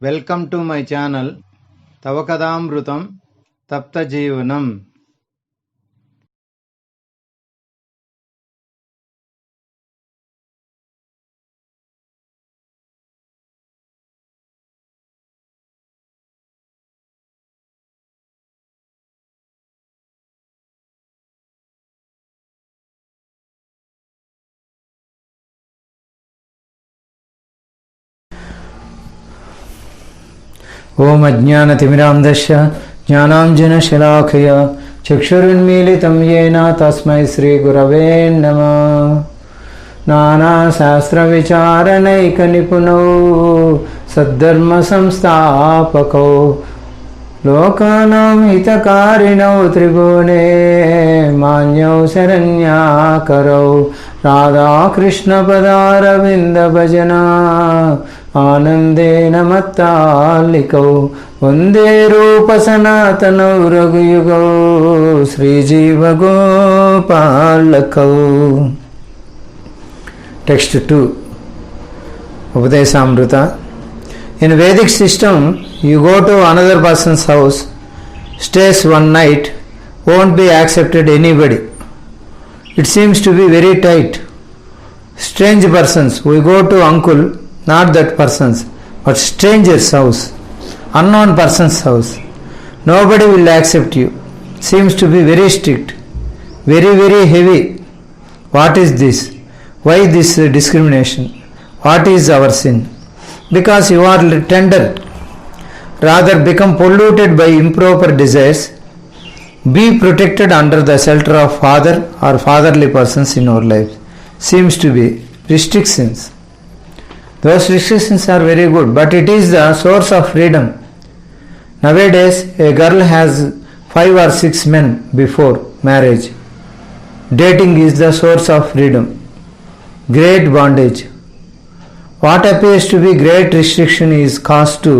Welcome to my channel తవ కథామృతం తప్త జీవనం. ओम अज्ञानतिमिरान्धस्य ज्ञानाञ्जनशलाकया चक्षुरुन्मीलितं येन तस्मै श्रीगुरवे नमः। नानाशास्त्रविचारणैकनिपुणौ सद्धर्मसंस्थापकौ लोकानां हितकारिणौ त्रिभुवने मान्यौ शरण्याकरौ राधाकृष्णपदारविन्दभजना आनंदेन मत्तालिकौ वंदे रूप सनातनौ रघुयुगौ श्रीजीवगोपालकौ। Text 2 Upadesamrita. In Vedic system, you go to another person's house, stays one night, won't be accepted anybody. It seems to be very tight. Strange persons, we go to uncle, not that person's, but stranger's house, unknown person's house. Nobody will accept you. Seems to be very strict, very, very heavy. What is this? Why this discrimination? What is our sin? Because you are tender. Rather become polluted by improper desires. Be protected under the shelter of father or fatherly persons in our life. Seems to be restrictions. Those restrictions are very good, but it is the source of freedom. Nowadays, a girl has 5 or 6 men before marriage. Dating is the source of freedom. Great bondage. What appears to be great restriction is caused to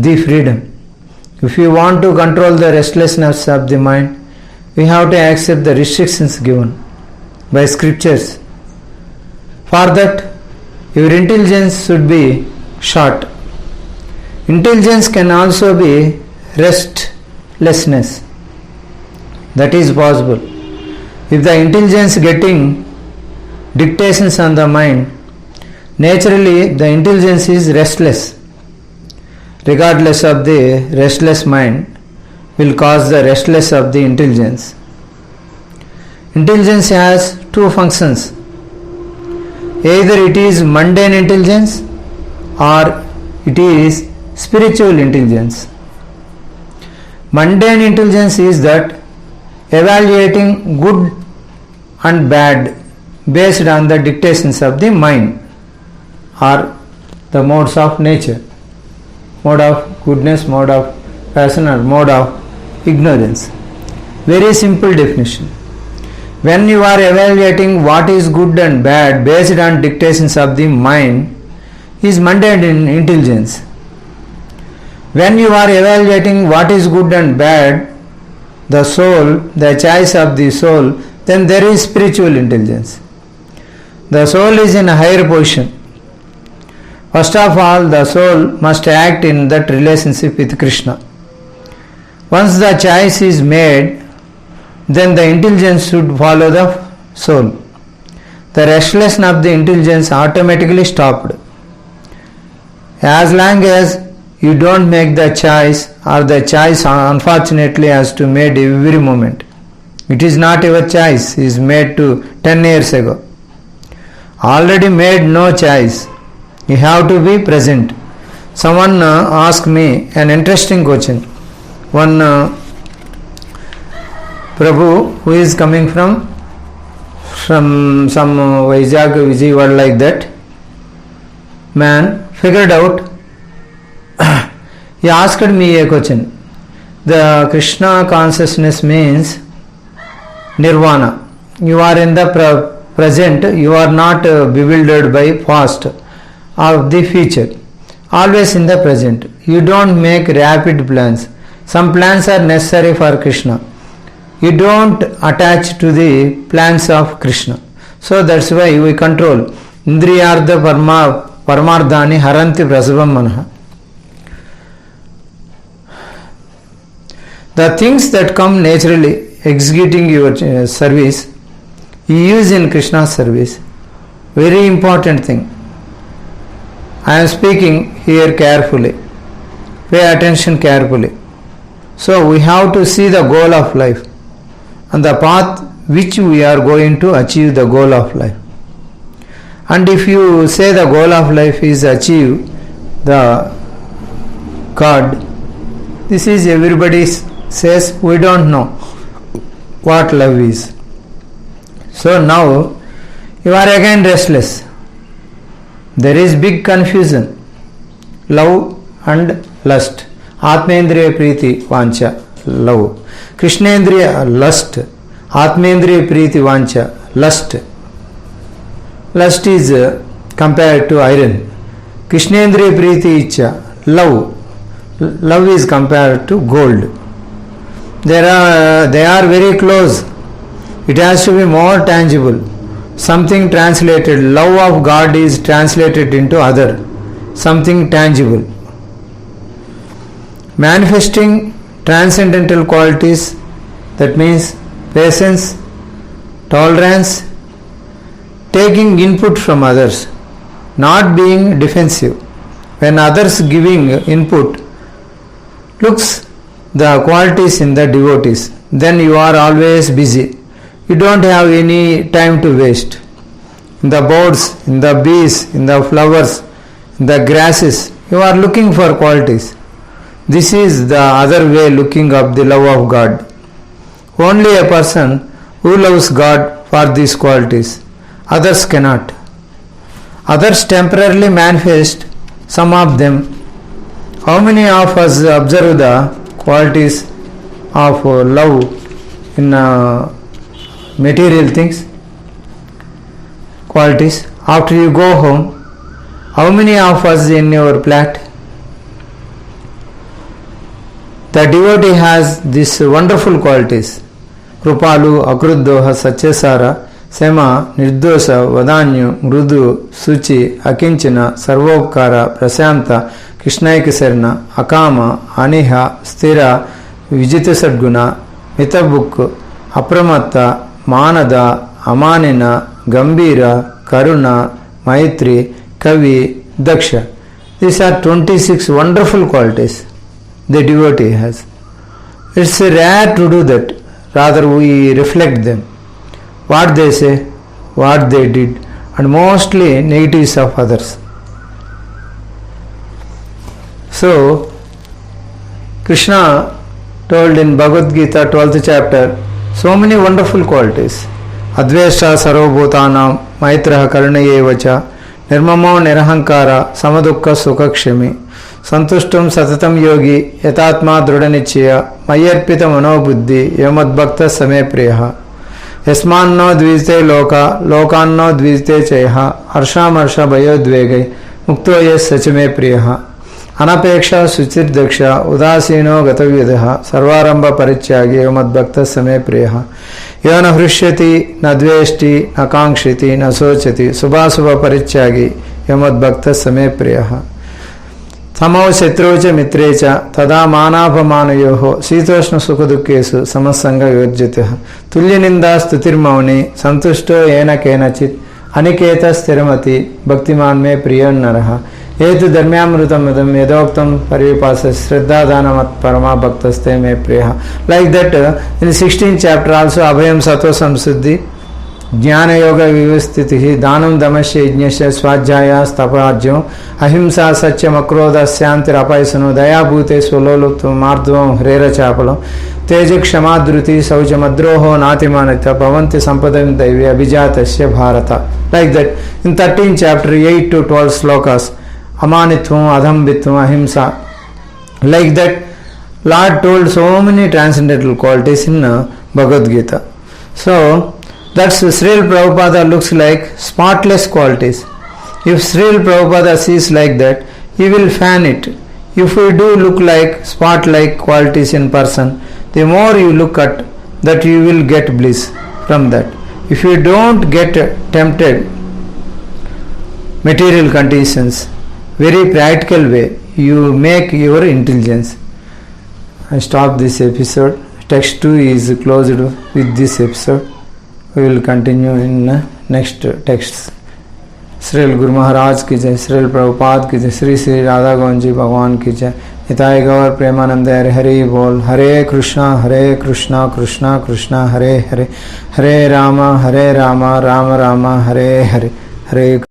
the freedom. If you want to control the restlessness of the mind, we have to accept the restrictions given by scriptures. For that, your intelligence should be short. Intelligence can also be restlessness. That is possible. If the intelligence getting dictations on the mind, naturally the intelligence is restless. Regardless of the restless mind will cause the restless of the intelligence. Intelligence has 2 functions. Either it is mundane intelligence or it is spiritual intelligence. Mundane intelligence is that evaluating good and bad based on the dictations of the mind or the modes of nature, mode of goodness, mode of passion or mode of ignorance. Very simple definition. When you are evaluating what is good and bad based on dictations of the mind is mundane intelligence. When you are evaluating what is good and bad, the soul, the choice of the soul, then there is spiritual intelligence. The soul is in a higher position. First of all, the soul must act in that relationship with Krishna. Once the choice is made, then the intelligence should follow the soul. The restlessness of the intelligence automatically stopped. As long as you don't make the choice, or the choice unfortunately has to made every moment. It is not your choice, it is made to 10 years ago. Already made no choice. You have to be present. Someone asked me an interesting question. One Prabhu who is coming from some Vizag, Vijayawada like that man figured out. He asked me a question. The Krishna consciousness means nirvana. You are in the present, you are not bewildered by past of the future. Always in the present. You don't make rapid plans. Some plans are necessary for Krishna. You don't attach to the plans of Krishna. So that's why we control. Indriyartha parmardhani haranti prasabam manah. The things that come naturally executing your service, you use in Krishna's service. Very important thing. I am speaking here carefully. Pay attention carefully. So we have to see the goal of life and the path which we are going to achieve the goal of life. And if you say the goal of life is achieve the God, this is everybody says we don't know what love is. So now you are again restless. There is big confusion. Love and lust. Atmendriya Preeti Vancha, love. Krishnendriya, lust. Atmendriya Preeti Vancha, lust. Lust is compared to iron. Krishnendriya Preeti Icha, love. Love is compared to gold. They are very close. It has to be more tangible. Something translated, love of God is translated into other, something tangible. Manifesting transcendental qualities, that means patience, tolerance, taking input from others, not being defensive. When others giving input, looks the qualities in the devotees, then you are always busy. You don't have any time to waste. In the birds, in the bees, in the flowers, in the grasses, you are looking for qualities. This is the other way looking up the love of God. Only a person who loves God for these qualities. Others cannot. Others temporarily manifest some of them. How many of us observe the qualities of love in material things? Qualities. After you go home, how many of us in your flat? The devotee has these wonderful qualities. Krupalu, Akruddoha, Satyasara, Sema, Nirdosha, Vadanyu, Mrudu, Suchi, Akinchana, Sarvokara, Prasanta, Krishnaikasarna, Akama, Aniha, Sthira, Vijita Sadguna, Mitabuk, Apramatta, Manada, Amanina, Gambira, Karuna, Maitri, Kavi, Daksha. These are 26 wonderful qualities the devotee has. It's rare to do that. Rather we reflect them. What they say, what they did, and mostly negatives of others. So, Krishna told in Bhagavad Gita 12th chapter so many wonderful qualities. Advesha sarvabhutanam maitraha karunayevacha nirmamo nirahankara samadukka sukakshami santushtam satatam yogi yatatma drudanichya mayarpita manobuddhi yamadbhakta same priyaha yasmanno dvijite loka lokanno dvijite chaiha harshamarsha bhayodvegai mukto yes sachame priyaha अनपेक्षा सुचिर्दक्ष उदासीनो गतव्यदः सर्वारंभ परित्यागी एवमद्भक्त समे प्रियः यो न हृष्यति न द्वेष्टि न कांक्षति न शोचति शुभाशुभ परित्यागी एवमद्भक्त समे प्रियः समौ शत्रौ च मित्रे च तदा मानापमानयोः शीतोष्ण सुखदुःखेषु समसंग विवर्जितः तुल्यनिन्दा स्तुतिर्मौनी सन्तुष्टो येन केनचित् अनिकेत स्थिरमति भक्तिमान् मे प्रियो नरः हेतु धर्म्यामृतमदम यदोक्तम परिपास श्रद्धादानमत् परमा भक्तस्ते मे प्रियः. Like that in 16th chapter also abhayam sattva samsiddhi jnana yoga vivastitihi danam damasya yajnasya svajjaya stapajyo ahimsa satyam akrodha syantir apaisano daya bhute swaloluptam mardvam hrera chapalam teja kshamadruti saujamadroho natimanita bhavanti sampadam daivi abhijatasya bharata. Like that in 13th chapter 8 to 12 slokas amanitvam adhambitvam ahimsa. Like that Lord told so many transcendental qualities in Bhagavad Gita. So that's Srila Prabhupada looks like spotless qualities. If Srila Prabhupada sees like that, he will fan it. If we do look like spot-like qualities in person, the more you look at that, you will get bliss from that. If you don't get tempted, material conditions, very practical way, you make your intelligence. I stop this episode. Text 2 is closed with this episode. We will continue in next texts. Srila Guru Maharaj की जय, श्रील प्रभुपाद की जय, श्री श्री राधा गोविंद जी भगवान की जय, हिताय गौर प्रेमानंद हरे हरि बोल। हरे कृष्णा कृष्णा कृष्णा हरे हरे, हरे राम राम राम हरे हरे, हरे